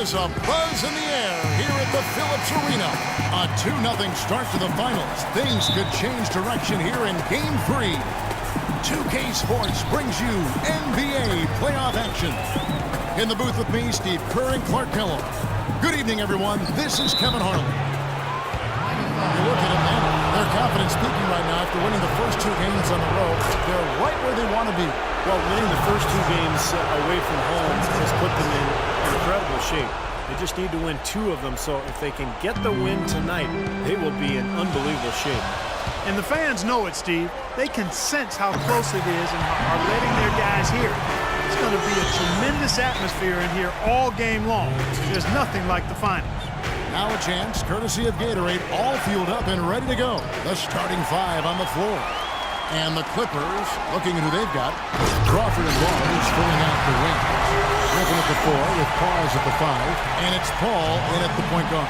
There's a buzz in the air here at the Phillips Arena. A 2-0 start to the finals. Things could change direction here in Game 3. 2K Sports brings you NBA playoff action. In the booth with me, Steve Kerr and Clark Kellogg. Good evening, everyone. This is Kevin Harlan. You look at Atlanta. They're confident speaking right now after winning the first 2 games on the road. They're right where they want to be. Well, winning the first 2 games away from home has put them in incredible shape. They just need to win 2 of them, so if they can get the win tonight, they will be in unbelievable shape. And the fans know it, Steve. They can sense how close it is and are letting their guys hear it. It's going to be a tremendous atmosphere in here all game long. There's nothing like the finals. Now a chance, courtesy of Gatorade, all fueled up and ready to go. The starting 5 on the floor. And the Clippers, looking at who they've got. Crawford and Barnes filling out the wing. Griffin at the 4 with Pause at the 5. And it's Paul in at the point guard.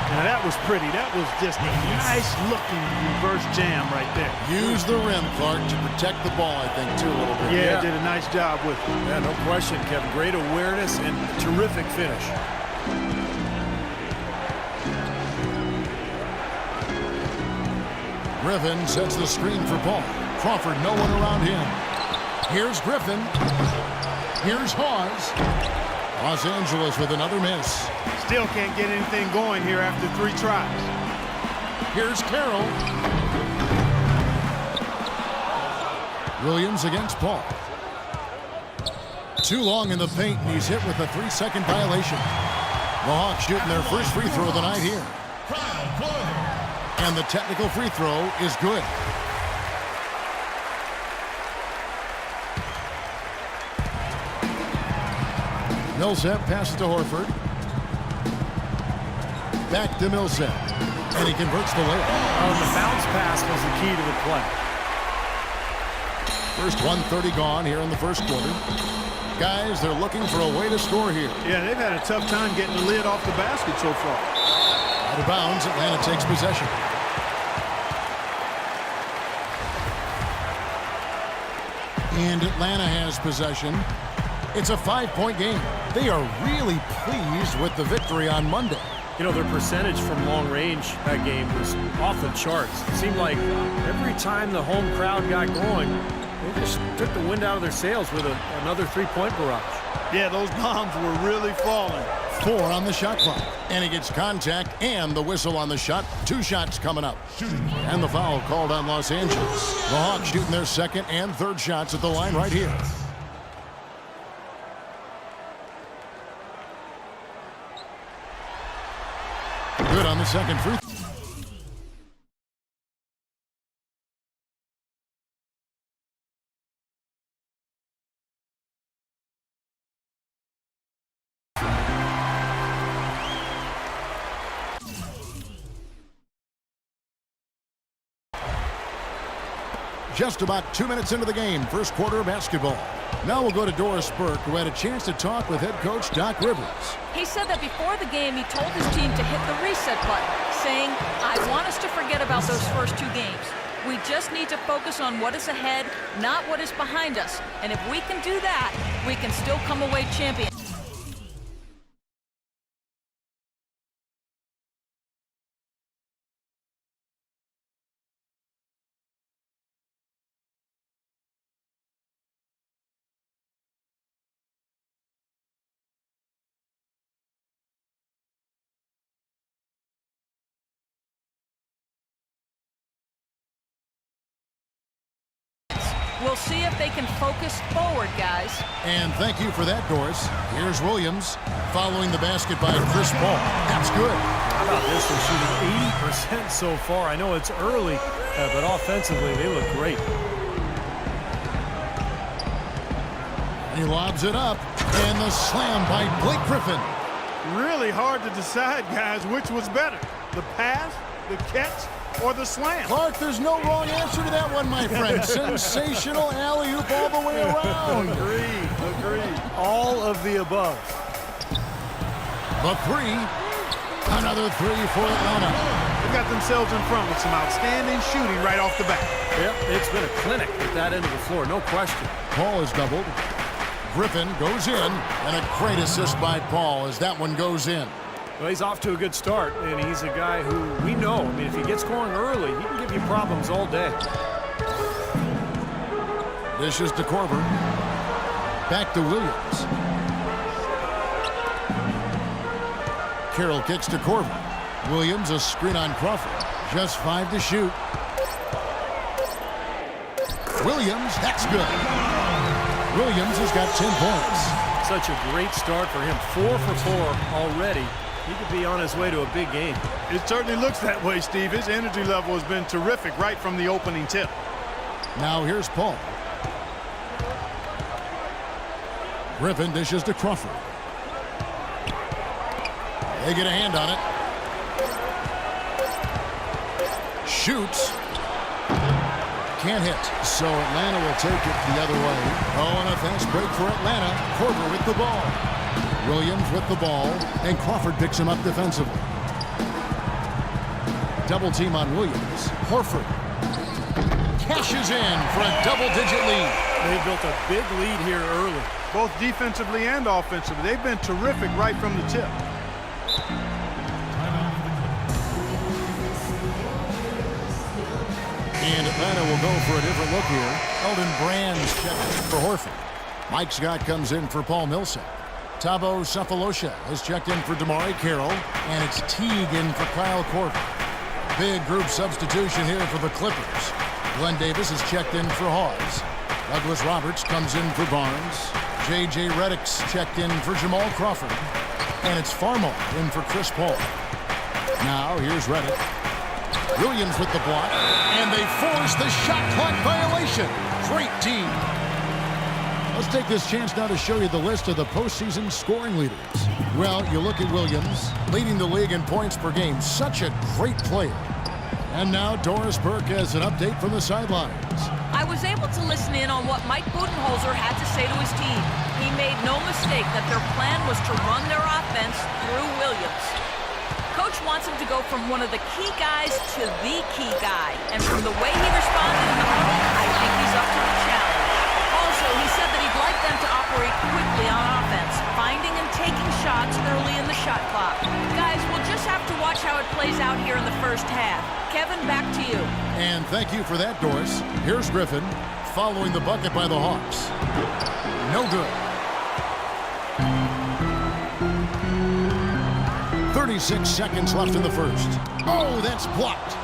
Now that was pretty. That was just a nice-looking reverse jam right there. Use the rim, Clark, to protect the ball, I think, too, a little bit. Yeah, did a nice job with it. Yeah, no question, Kevin. Great awareness and terrific finish. Griffin sets the screen for Paul. Crawford, no one around him. Here's Griffin. Here's Hawes. Los Angeles with another miss. Still can't get anything going here after 3 tries. Here's Carroll. Williams against Paul. Too long in the paint, and he's hit with a 3-second violation. The Hawks shooting their first free throw of the night here. And the technical free throw is good. Millsap passes to Horford. Back to Millsap. And he converts the layup. The bounce pass was the key to the play. First 1:30 gone here in the first quarter. Guys, they're looking for a way to score here. Yeah, they've had a tough time getting the lid off the basket so far. Out of bounds, Atlanta takes possession. And Atlanta has possession. It's a 5-point game. They are really pleased with the victory on Monday. You know, their percentage from long range that game was off the charts. It seemed like every time the home crowd got going, they just took the wind out of their sails with another three-point barrage. Yeah, those bombs were really falling. 4 on the shot clock. And he gets contact and the whistle on the shot. 2 shots coming up. And the foul called on Los Angeles. The Hawks shooting their second and third shots at the line right here. Good on the second free throw. Just about 2 minutes into the game, first quarter of basketball. Now we'll go to Doris Burke, who had a chance to talk with head coach Doc Rivers. He said that before the game, he told his team to hit the reset button, saying, I want us to forget about those first 2 games. We just need to focus on what is ahead, not what is behind us. And if we can do that, we can still come away champions. We'll see if they can focus forward, guys. And thank you for that, Doris. Here's Williams following the basket by Chris Paul. That's good. How about this? They're shooting 80% so far. I know it's early, but offensively, they look great. He lobs it up, and the slam by Blake Griffin. Really hard to decide, guys, which was better. The pass, the catch, or the slam. Clark, there's no wrong answer to that one, my friend. Sensational alley-oop all the way around. Agreed. All of the above. The 3. Another 3 for Atlanta. They got themselves in front with some outstanding shooting right off the bat. Yep, it's been a clinic at that end of the floor, no question. Paul is doubled. Griffin goes in, and a great assist by Paul as that one goes in. Well, he's off to a good start, and he's a guy who we know. I mean, if he gets going early, he can give you problems all day. Dishes to Korver. Back to Williams. Carroll kicks to Korver. Williams, a screen on Crawford. Just 5 to shoot. Williams, that's good. Williams has got 10 points. Such a great start for him. 4 for 4 already. He could be on his way to a big game. It certainly looks that way, Steve. His energy level has been terrific right from the opening tip. Now here's Paul. Griffin dishes to Crawford. They get a hand on it. Shoots. Can't hit. So Atlanta will take it the other way. Oh, and a fast break for Atlanta. Korver with the ball. Williams with the ball, and Crawford picks him up defensively. Double team on Williams. Horford cashes in for a double-digit lead. They built a big lead here early. Both defensively and offensively. They've been terrific right from the tip. And Atlanta will go for a different look here. Elton Brand's checking in for Horford. Mike Scott comes in for Paul Millsap. Thabo Sefolosha has checked in for DeMarre Carroll, and it's Teague in for Kyle Korver. Big group substitution here for the Clippers. Glenn Davis has checked in for Hawes. Douglas Roberts comes in for Barnes. J.J. Redick's checked in for Jamal Crawford. And it's Farmo in for Chris Paul. Now here's Redick. Williams with the block, and they force the shot clock violation. Great team. Let's take this chance now to show you the list of the postseason scoring leaders. Well, you look at Williams, leading the league in points per game. Such a great player. And now Doris Burke has an update from the sidelines. I was able to listen in on what Mike Budenholzer had to say to his team. He made no mistake that their plan was to run their offense through Williams. Coach wants him to go from one of the key guys to the key guy. And from the way he responded in the huddle, I think he's up to the challenge. Also, he said that he'd like them to operate quickly on offense, finding and taking shots early in the shot clock. Guys, we'll just have plays out here in the first half. Kevin, back to you. And thank you for that, Doris. Here's Griffin following the bucket by the Hawks. No good. 36 seconds left in the first. Oh, that's blocked.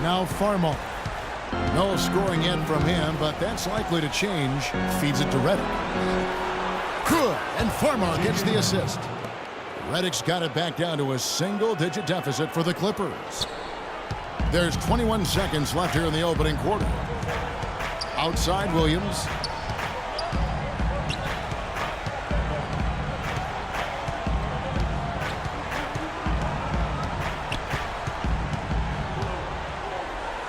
Now Farmar. No scoring yet from him, but that's likely to change. Feeds it to Redick. Good, and Farmar gets the assist. Redick's got it back down to a single-digit deficit for the Clippers. There's 21 seconds left here in the opening quarter. Outside Williams.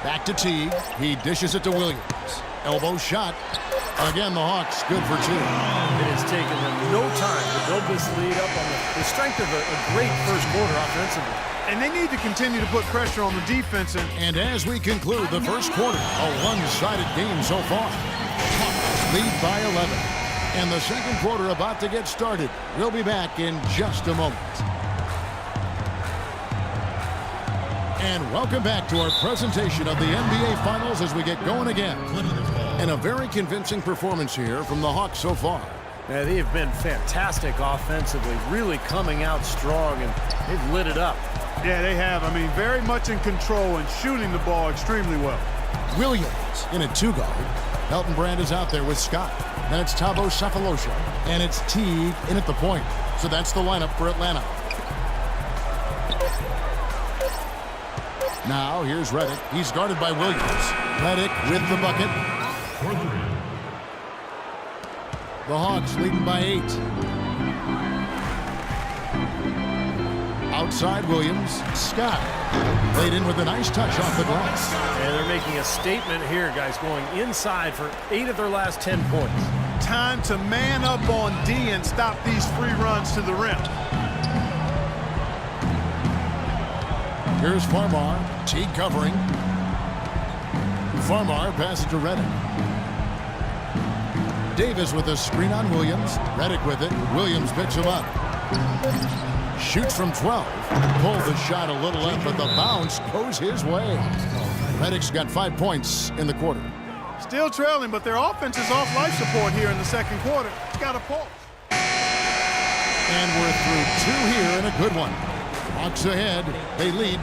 Back to Teague. He dishes it to Williams. Elbow shot. Again, the Hawks good for two. It has taken them no time to build this lead up on the strength of a great first quarter offensively. And they need to continue to put pressure on the defense. And as we conclude the first quarter, a one-sided game so far. Hawks lead by 11. And the second quarter about to get started. We'll be back in just a moment. And welcome back to our presentation of the NBA Finals as we get going again. And a very convincing performance here from the Hawks so far. Yeah, they have been fantastic offensively, really coming out strong, and they've lit it up. Yeah, they have. I mean, very much in control and shooting the ball extremely well. Williams in a two-guard. Elton Brand is out there with Scott. Then it's Thabo Sefolosha. And it's Teague in at the point. So that's the lineup for Atlanta. Now, here's Redick. He's guarded by Williams. Redick with the bucket. The Hawks leading by 8. Outside Williams. Scott laid in with a nice touch off the glass. And they're making a statement here, guys, going inside for 8 of their last 10 points. Time to man up on D and stop these free runs to the rim. Here's Farmar. Teague covering. Farmar passes to Redick. Davis with a screen on Williams. Redick with it. Williams picks him up. Shoots from 12. Pulled the shot a little left, but the bounce goes his way. Redick's got 5 points in the quarter. Still trailing, but their offense is off life support here in the second quarter. It's got a pulse. And we're through 2 here and a good one. Hawks ahead. They lead.